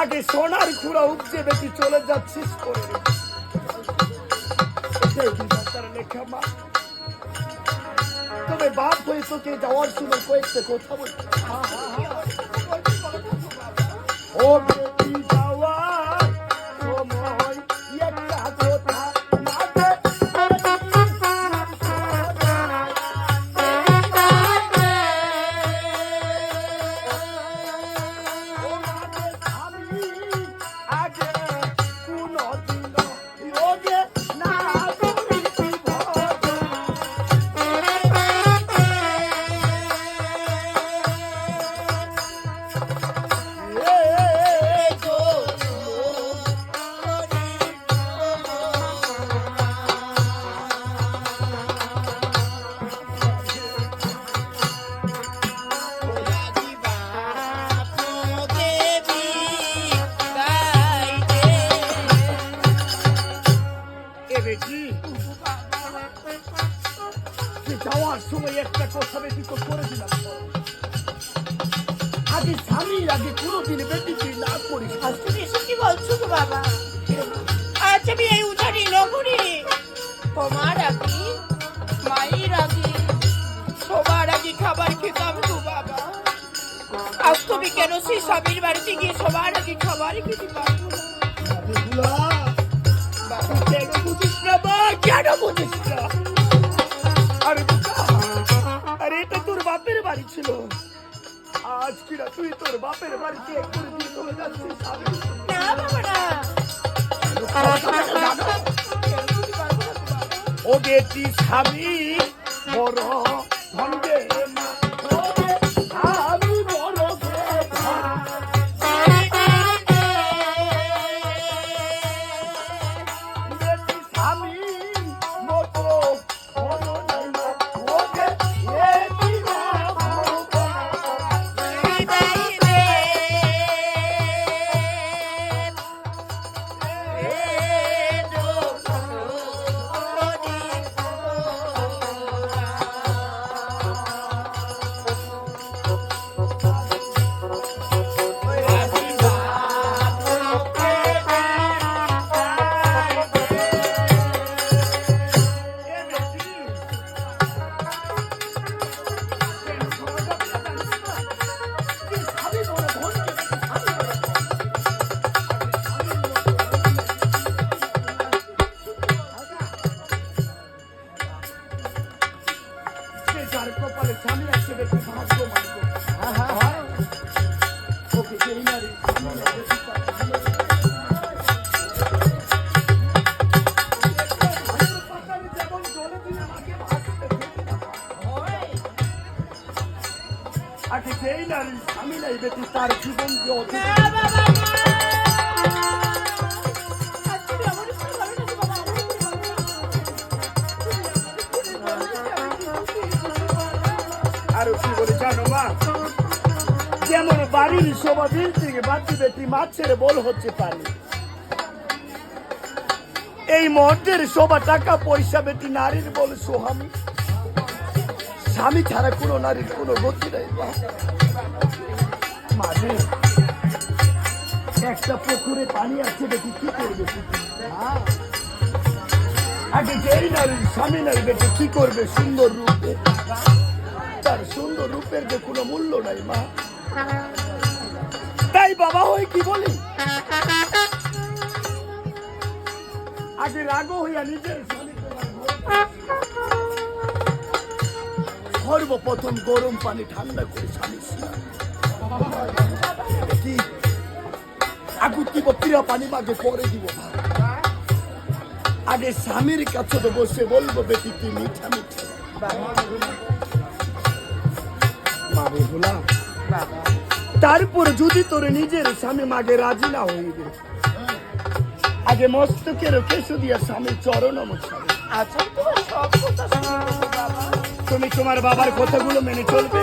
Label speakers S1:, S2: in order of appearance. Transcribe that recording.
S1: আগে সোনার খুঁড়া উপচে বেশি চলে যাচ্ছিস করে লেখা মা। তবে বাপ হয়ে তোকে যাওয়ার সময় কয়েকটা কথা বলছি। ও বেটি যাওয়ার সময় একটা কথা যাওয়ার সময় একটা কথা বেশি তো করে দিলাম। আগে স্বামীর আগে কোনোদিন বেশি না করিস।
S2: তুমি এসে কি বলছো গো বাবা? আজ আমি এই উজানি নগরী তোমার আগে মায়ের আগে সবার আগে খাবার খেতাম গো বাবা। আজ তুমি কেন সেই স্বামীর বাড়িতে গিয়ে সবার আগে খাবার খেতে পারবো না?
S1: কেন বুঝিস না মা, কেন বুঝিস না? আরে এটা তোর বাপের বাড়ি ছিল, আজ কিনা তুই তোর বাপের বাড়িতে করে দিয়ে চলে যাচ্ছিস।
S2: না বাবা না,
S1: ও বেটি স্বামী বড় ধনবে মা, আমি বড় স্বামী মতো আমি নাই বেটি তার জীবন আরো কি বলে জানো মা, যেমন বাড়ির শোভা দিন থেকে বাচ্চা বেটি মাছের বল হচ্ছে পারে, এই মর্দের শোভা টাকা পয়সা বেটি নারীর বল সোহামি। স্বামী ছাড়া কোনো নারীর কোনো গতি নাই। মাঝে একটা পুকুরে পানি আছে বেটি কি করবে? আগে যেই নারীর স্বামী নাই বেটি কি করবে? সুন্দর রূপে, তার সুন্দর রূপের যে কোনো মূল্য নাই মা। বাবা হয়ে কি বলি? আগে রাগ হইয়া নিজের স্বামীকে সর্বপ্রথম গরম পানি ঠান্ডা করে স্বামী কি আগুন দিব, প্রিয় পানি মাগে পরে দিব। আগে স্বামীর কাছে তো বসে বলবো বেটি কি মিঠা মিঠা মারে বললাম। তারপর যদি তোর নিজের স্বামী মাগে রাজি না হইবে, আগে মস্তকের কেশু দিয়া স্বামীর চরণ নমস্কার।
S2: আচ্ছা তোমার সব কথা শুনবো বাবা।
S1: তুমি তোমার বাবার কথাগুলো মেনে চলবে।